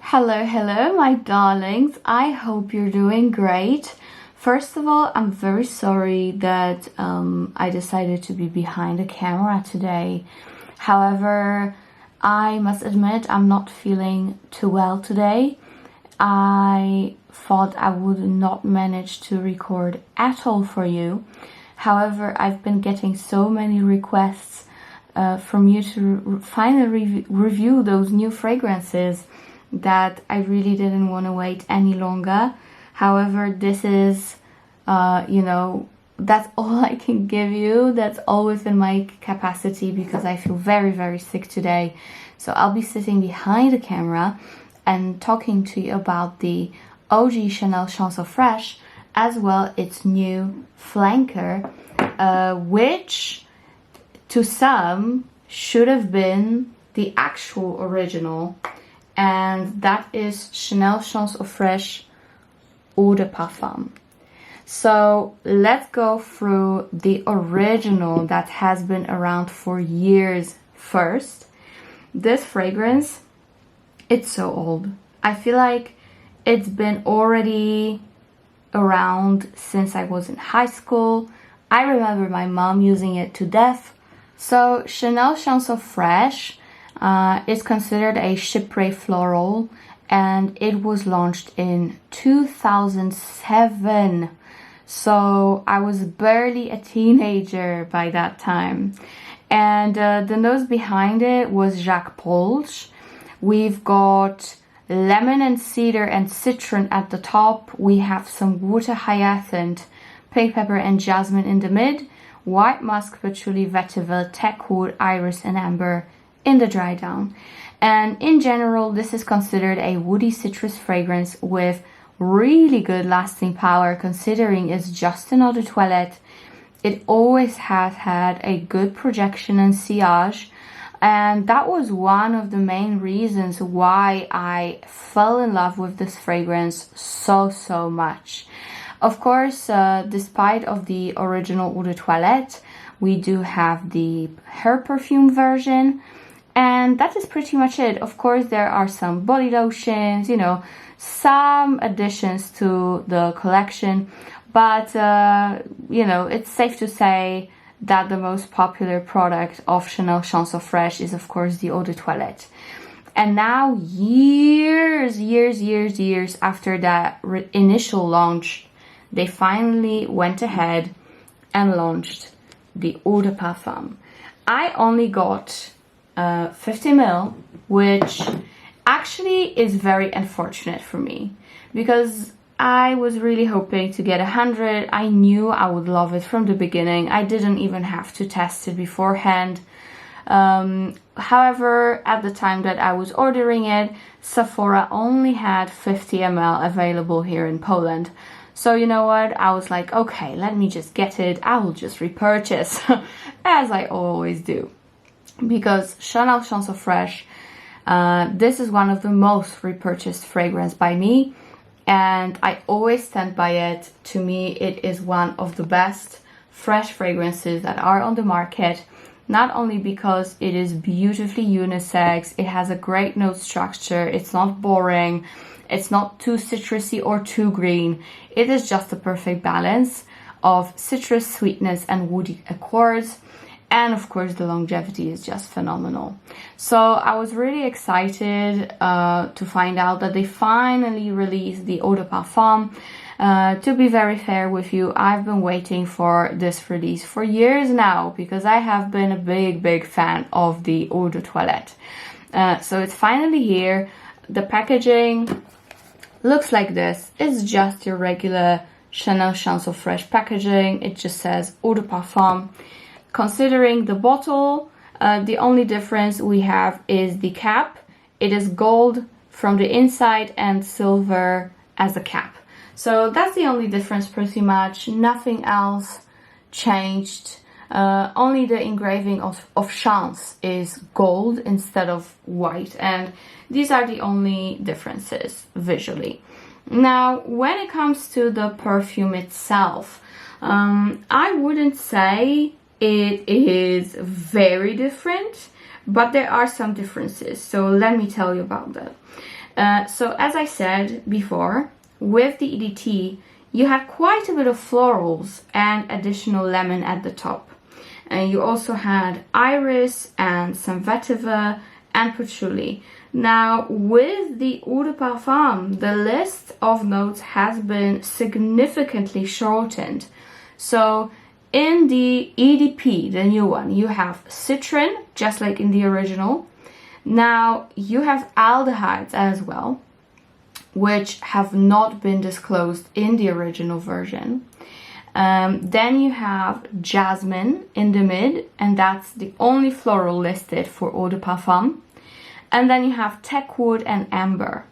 Hello, my darlings. I hope you're doing great. First of all, I'm very sorry that I decided to be behind the camera today. However, I must admit I'm not feeling too well today. I thought I would not manage to record at all for you. However, I've been getting so many requests from you to finally review those new fragrances that I really didn't want to wait any longer. However, this is, that's all I can give you. That's all within my capacity because I feel very sick today. So I'll be sitting behind the camera and talking to you about the OG Chanel Chanson Fraîche, as well its new flanker, which to some should have been the actual original. And that is Chanel Chanson Fraîche Eau de Parfum. So let's go through the original that has been around for years first. This fragrance, it's so old. I feel like it's been already around since I was in high school. I remember my mom using it to death. So Chanel Chanson Fraîche is considered a Chypre floral, and it was launched in 2007. So I was barely a teenager by that time. And the nose behind it was Jacques Polch. We've got lemon and cedar and citron at the top. We have some water hyacinth, pink pepper and jasmine in the mid, white musk, patchouli, vetiver, teakwood, iris and amber in the dry down. And in general, this is considered a woody citrus fragrance with really good lasting power, considering it's just an eau de toilette. It always has had a good projection and sillage, and that was one of the main reasons why I fell in love with this fragrance so much. Of course, despite of the original eau de toilette, we do have the hair perfume version. And that is pretty much it. Of course, there are some body lotions, some additions to the collection. But, it's safe to say that the most popular product of Chanel Chanson Fraîche is, of course, the eau de toilette. And now, years after that initial launch, they finally went ahead and launched the eau de parfum. I only got 50 ml, which actually is very unfortunate for me because I was really hoping to get 100. I knew I would love it from the beginning. I didn't even have to test it beforehand. However, at the time that I was ordering it, Sephora only had 50 ml available here in Poland. So you know what? I was like, okay, let me just get it. I will just repurchase as I always do. Because Chanel Chanson Fraîche, this is one of the most repurchased fragrance by me, and I always stand by it. To me, it is one of the best fresh fragrances that are on the market, not only because it is beautifully unisex, it has a great note structure, it's not boring, it's not too citrusy or too green. It is just the perfect balance of citrus, sweetness and woody accords. And of course, the longevity is just phenomenal. So I was really excited to find out that they finally released the eau de parfum. To be very fair with you, I've been waiting for this release for years now because I have been a big fan of the eau de toilette. So it's finally here. The packaging looks like this. It's just your regular Chanel Chanson Fraîche packaging. It just says eau de parfum. Considering the bottle, the only difference we have is the cap. It is gold from the inside and silver as a cap. So that's the only difference pretty much. Nothing else changed. Only the engraving of Chance is gold instead of white. And these are the only differences visually. Now, when it comes to the perfume itself, I wouldn't say it is very different, but there are some differences. So let me tell you about that. So as I said before, with the EDT, you had quite a bit of florals and additional lemon at the top. And you also had iris and some vetiver and patchouli. Now, with the eau de parfum, the list of notes has been significantly shortened. So in the EDP, the new one, you have citron, just like in the original. Now, you have aldehydes as well, which have not been disclosed in the original version. Then you have jasmine in the mid, and that's the only floral listed for eau de parfum. And then you have teakwood and amber.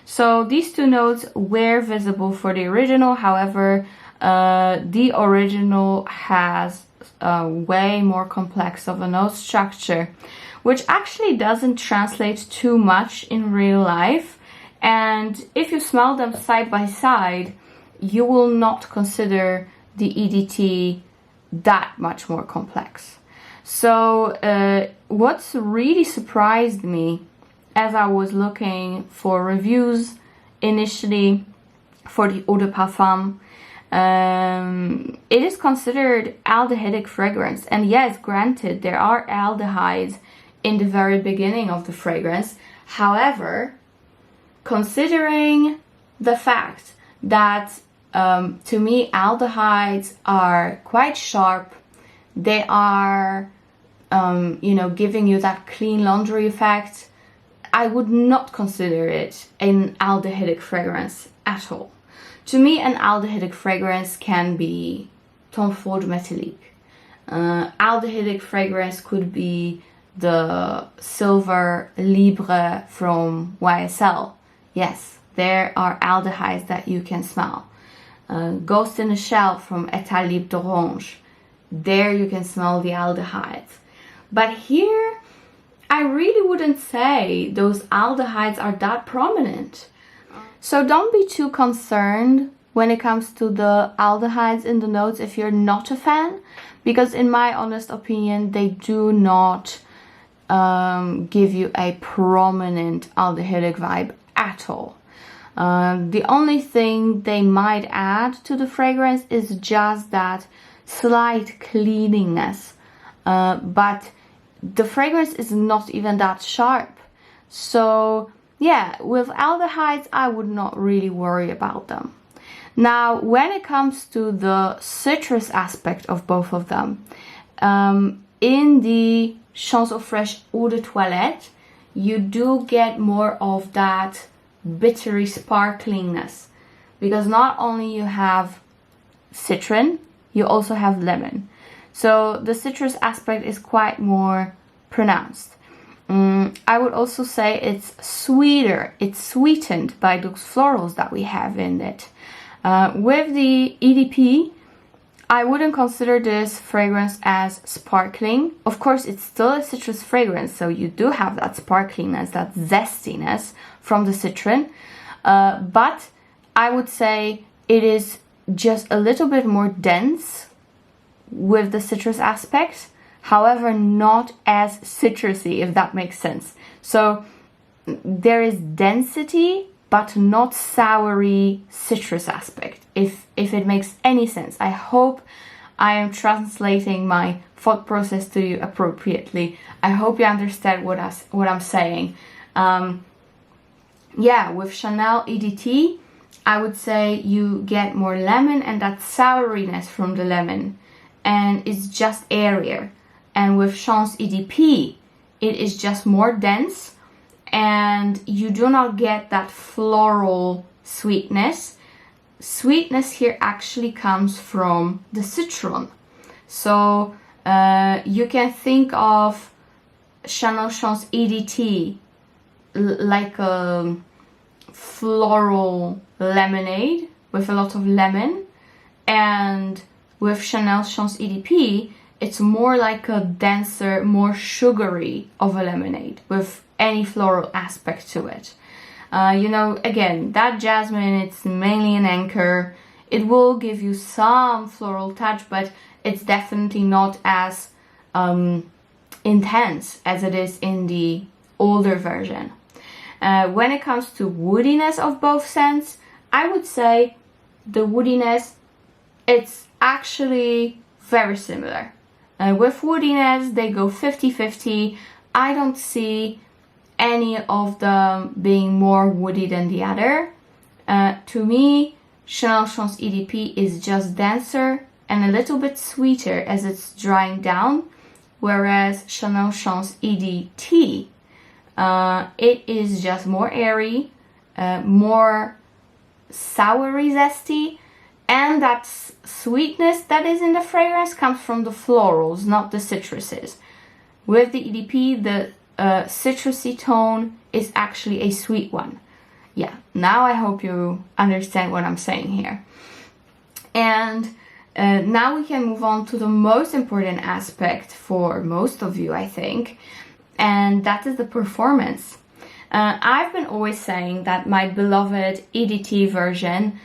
So these two notes were visible for the original. However, the original has way more complex of a note structure, which actually doesn't translate too much in real life. And if you smell them side by side, you will not consider the EDT that much more complex. So what's really surprised me as I was looking for reviews initially for the eau de parfum, it is considered aldehydic fragrance. And yes, granted, there are aldehydes in the very beginning of the fragrance. However, considering the fact that to me aldehydes are quite sharp, they are giving you that clean laundry effect, I would not consider it an aldehydic fragrance at all. To me, an aldehydic fragrance can be Tom Ford Metallique. Aldehydic fragrance could be the Silver Libre from YSL. Yes, there are aldehydes that you can smell. Ghost in a Shell from État Libre d'Orange. There you can smell the aldehydes. But here, I really wouldn't say those aldehydes are that prominent. So don't be too concerned when it comes to the aldehydes in the notes if you're not a fan, because in my honest opinion, they do not give you a prominent aldehydic vibe at all. The only thing they might add to the fragrance is just that slight cleaniness, but the fragrance is not even that sharp. So yeah, with aldehydes, I would not really worry about them. Now, when it comes to the citrus aspect of both of them, in the Champs Eau Fraiche Eau de Toilette, you do get more of that bittery sparklingness, because not only you have citron, you also have lemon. So the citrus aspect is quite more pronounced. I would also say it's sweeter. It's sweetened by those florals that we have in it. With the EDP, I wouldn't consider this fragrance as sparkling. Of course, it's still a citrus fragrance, so you do have that sparkliness, that zestiness from the citron. But I would say it is just a little bit more dense with the citrus aspect. However, not as citrusy, if that makes sense. So there is density, but not soury citrus aspect, if it makes any sense. I hope I am translating my thought process to you appropriately. I hope you understand what I'm saying. Yeah, with Chanel EDT, I would say you get more lemon and that souriness from the lemon, and it's just airier. And with Champs EDP, it is just more dense, and you do not get that floral sweetness. Sweetness here actually comes from the citron. So you can think of Chanel Champs EDT like a floral lemonade with a lot of lemon, and with Chanel Champs EDP, it's more like a denser, more sugary of a lemonade with any floral aspect to it. Again, that jasmine, it's mainly an anchor. It will give you some floral touch, but it's definitely not as intense as it is in the older version. When it comes to woodiness of both scents, I would say the woodiness, it's actually very similar. With woodiness, they go 50-50. I don't see any of them being more woody than the other. To me, Chanel Chance EDP is just denser and a little bit sweeter as it's drying down, whereas Chanel Chance EDT, it is just more airy, more soury zesty, and that sweetness that is in the fragrance comes from the florals, not the citruses. With the EDP, the citrusy tone is actually a sweet one. Yeah, now I hope you understand what I'm saying here. And now we can move on to the most important aspect for most of you, I think, and that is the performance. I've been always saying that my beloved EDT version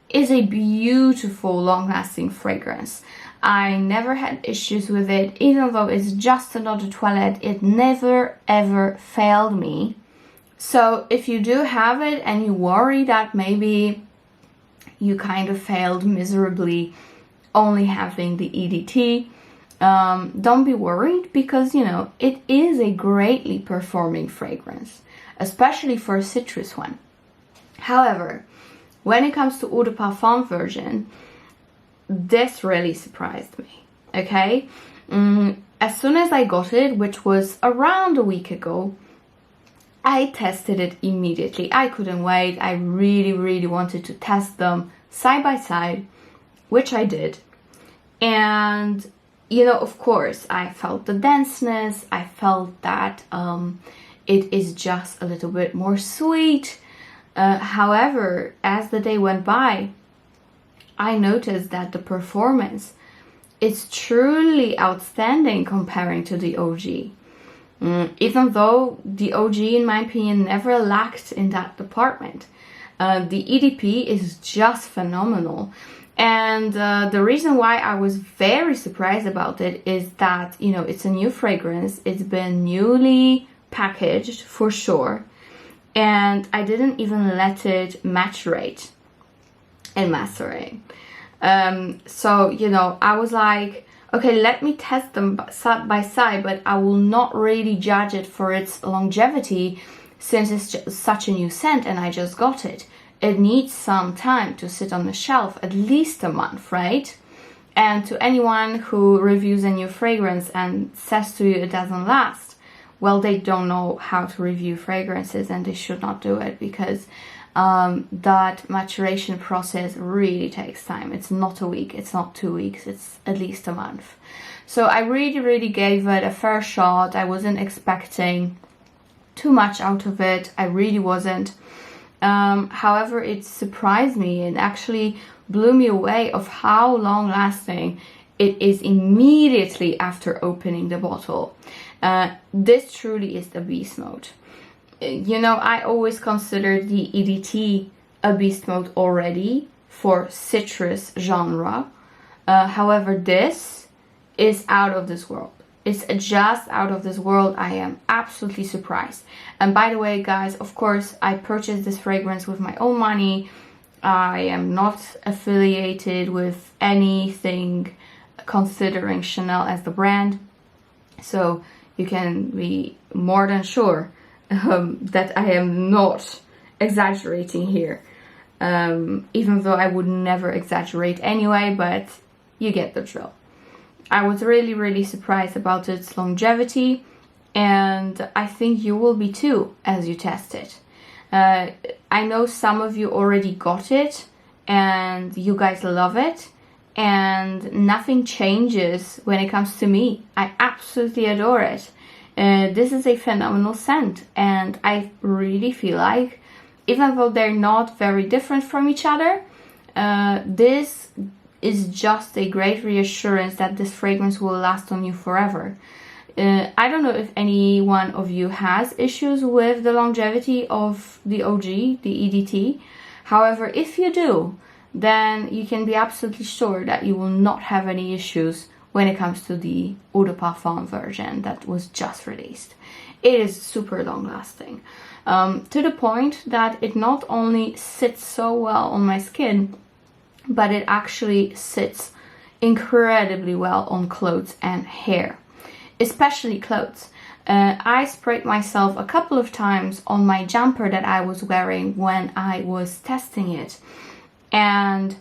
is a beautiful, long-lasting fragrance. I never had issues with it, even though it's just another toilette, it never ever failed me. So if you do have it and you worry that maybe you kind of failed miserably only having the EDT, don't be worried, because you know, it is a greatly performing fragrance, especially for a citrus one. However, when it comes to Eau de Parfum version, this really surprised me, okay? As soon as I got it, which was around a week ago, I tested it immediately. I couldn't wait. I really wanted to test them side by side, which I did. And, you know, of course, I felt the denseness. I felt that it is just a little bit more sweet. However, as the day went by, I noticed that the performance is truly outstanding comparing to the OG. Even though the OG, in my opinion, never lacked in that department. The EDP is just phenomenal. And the reason why I was very surprised about it is that, you know, it's a new fragrance. It's been newly packaged for sure. And I didn't even let it macerate and macerate. So, you know, I was like, okay, let me test them side by side, but I will not really judge it for its longevity since it's just such a new scent and I just got it. It needs some time to sit on the shelf, at least a month, right? And to anyone who reviews a new fragrance and says to you it doesn't last, well, they don't know how to review fragrances and they should not do it, because that maturation process really takes time. It's not a week, it's not 2 weeks, it's at least a month. So I really gave it a fair shot. I wasn't expecting too much out of it. I really wasn't. However, it surprised me and actually blew me away of how long lasting it is immediately after opening the bottle. This truly is the beast mode. You know, I always considered the EDT a beast mode already for citrus genre. However, this is out of this world. It's just out of this world. I am absolutely surprised. And by the way, guys, of course, I purchased this fragrance with my own money. I am not affiliated with anything considering Chanel as the brand. So you can be more than sure that I am not exaggerating here. Even though I would never exaggerate anyway, but you get the drill. I was really surprised about its longevity, and I think you will be too as you test it. I know some of you already got it and you guys love it, and nothing changes when it comes to me. I absolutely adore it. This is a phenomenal scent, and I really feel like, even though they're not very different from each other, this is just a great reassurance that this fragrance will last on you forever. I don't know if any one of you has issues with the longevity of the OG, the EDT. However, if you do, then you can be absolutely sure that you will not have any issues when it comes to the Eau de Parfum version that was just released. it is super long lasting. To the point that it not only sits so well on my skin, but it actually sits incredibly well on clothes and hair, especially clothes. I sprayed myself a couple of times on my jumper that I was wearing when I was testing it, and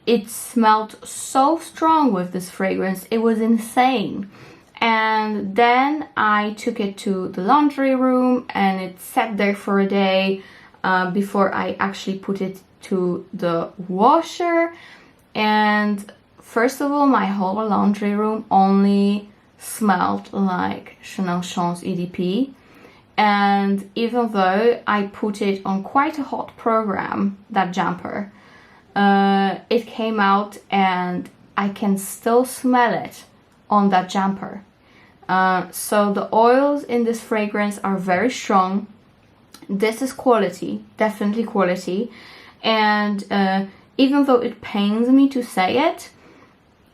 it smelled so strong with this fragrance, it was insane. And then I took it to the laundry room and it sat there for a day before I actually put it to the washer. And first of all, my whole laundry room only smelled like Chanel Chance EDP. And even though I put it on quite a hot program, that jumper, it came out and I can still smell it on that jumper. So the oils in this fragrance are very strong. This is quality, definitely quality. And even though it pains me to say it,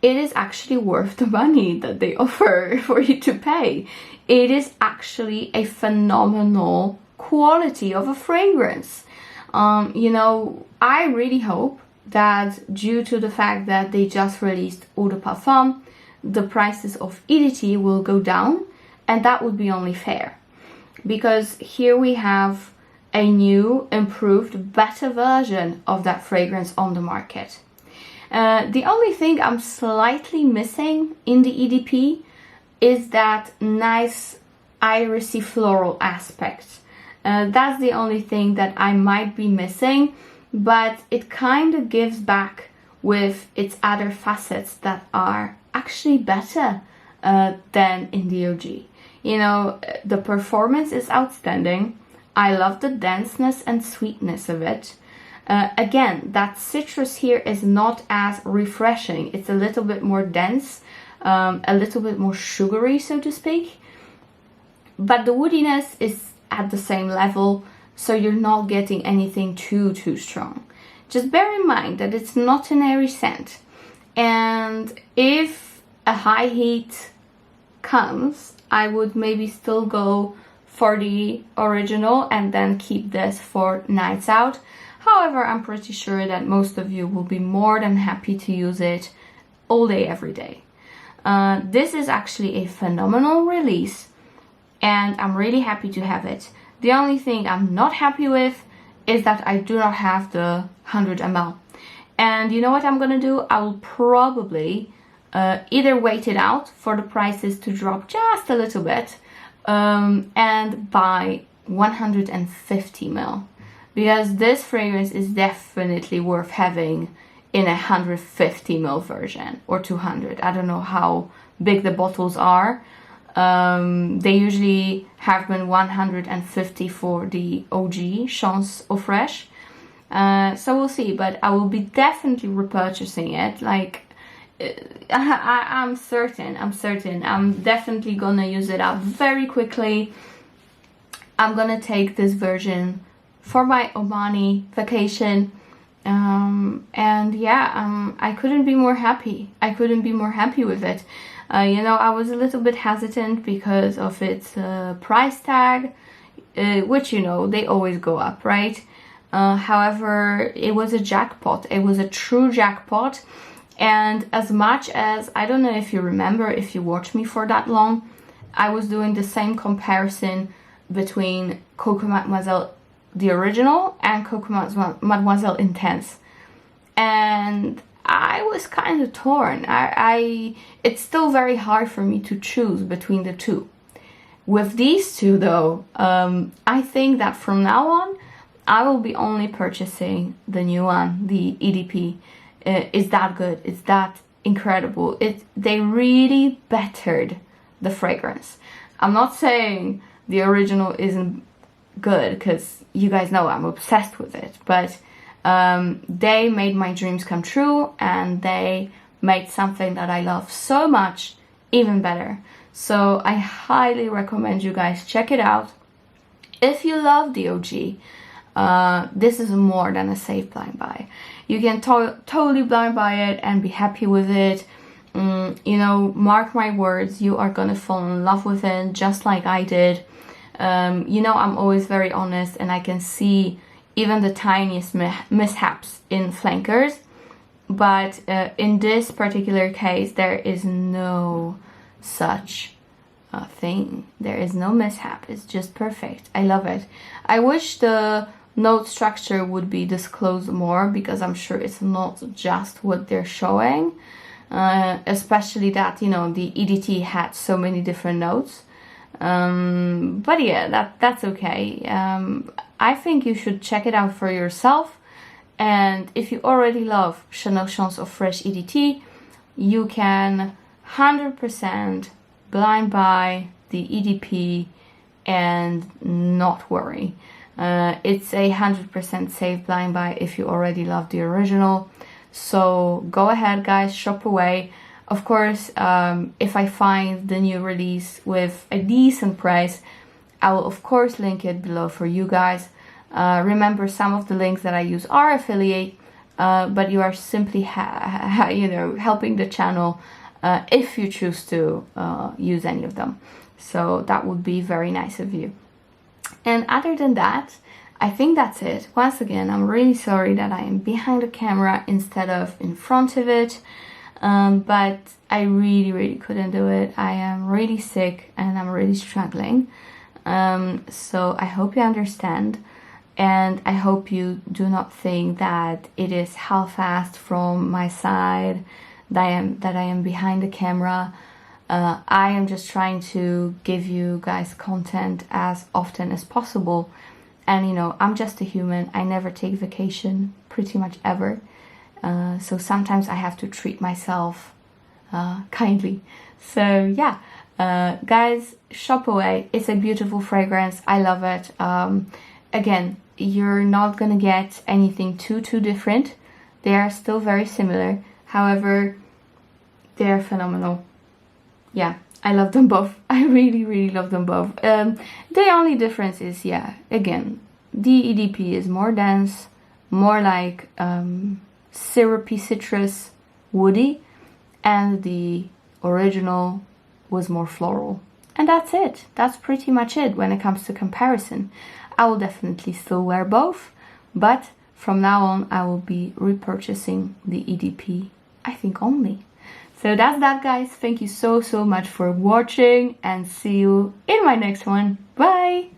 it is actually worth the money that they offer for you to pay. It is actually a phenomenal quality of a fragrance. You know, I really hope that due to the fact that they just released Eau de Parfum, the prices of EDT will go down, and that would be only fair. Because here we have a new, improved, better version of that fragrance on the market. The only thing I'm slightly missing in the EDP is that nice irisy floral aspect. That's the only thing that I might be missing, but it kind of gives back with its other facets that are actually better than in the OG. You know, the performance is outstanding. I love the denseness and sweetness of it. Again, that citrus here is not as refreshing. It's a little bit more dense, a little bit more sugary, so to speak. But the woodiness is at the same level, so you're not getting anything too strong. Just bear in mind that it's not an airy scent. And if a high heat comes, I would maybe still go for the original and then keep this for nights out. However, I'm pretty sure that most of you will be more than happy to use it all day, every day. This is actually a phenomenal release, and I'm really happy to have it. The only thing I'm not happy with is that I do not have the 100 ml. And you know what I'm gonna do? I will probably either wait it out for the prices to drop just a little bit and buy 150 ml. Because this fragrance is definitely worth having in a 150 ml version or 200. I don't know how big the bottles are. They usually have been 150 for the OG Chance Eau Fraiche. So we'll see, but I will be definitely repurchasing it. Like, I'm certain. I'm definitely gonna use it up very quickly. I'm gonna take this version for my Omani vacation. And yeah, I couldn't be more happy. I couldn't be more happy with it. You know, I was a little bit hesitant because of its price tag, which, you know, they always go up, right? However, it was a jackpot. It was a true jackpot. And as much as, I don't know if you remember, if you watched me for that long, I was doing the same comparison between Coco Mademoiselle, the original, and Coco Mademoiselle Intense. And I was kind of torn. It's still very hard for me to choose between the two. With these two though, I think that from now on, I will be only purchasing the new one, the EDP. It's that good. It's that incredible. They really bettered the fragrance. I'm not saying the original isn't good, because you guys know I'm obsessed with it, but they made my dreams come true, and they made something that I love so much even better. So I highly recommend you guys check it out. If you love the OG, this is more than a safe blind buy. You can totally blind buy it and be happy with it. You know, mark my words, you are gonna fall in love with it just like I did. You know, I'm always very honest, and I can see even the tiniest mishaps in flankers. But in this particular case, there is no such thing. There is no mishap. It's just perfect. I love it. I wish the note structure would be disclosed more, because I'm sure it's not just what they're showing. Especially that, you know, the EDT had so many different notes. But yeah, that's okay. I think you should check it out for yourself. And if you already love Chanel Chance of Fraiche EDT, you can 100% blind buy the EDP and not worry. It's a 100% safe blind buy if you already love the original. So go ahead, guys, shop away. Of course, if I find the new release with a decent price, I will of course link it below for you guys. Remember, some of the links that I use are affiliate, but you are simply you know, helping the channel if you choose to use any of them. So that would be very nice of you. And other than that, I think that's it. Once again, I'm really sorry that I am behind the camera instead of in front of it. But I really couldn't do it. I am really sick and I'm really struggling. So I hope you understand. And I hope you do not think that it is half-assed from my side, that I am behind the camera. I am just trying to give you guys content as often as possible. And you know, I'm just a human. I never take vacation, pretty much ever. So sometimes I have to treat myself kindly. So yeah, guys, shop away. It's a beautiful fragrance. I love it. Again, you're not gonna get anything too different. They are still very similar. However, they're phenomenal. Yeah, I love them both. I really love them both. The only difference is, yeah, again, the EDP is more dense, more like syrupy citrus, woody, and the original was more floral. And that's it. That's pretty much it when it comes to comparison. I will definitely still wear both, but from now on I will be repurchasing the EDP, I think, only. So that's that, guys. Thank you so much for watching, and see you in my next one. Bye!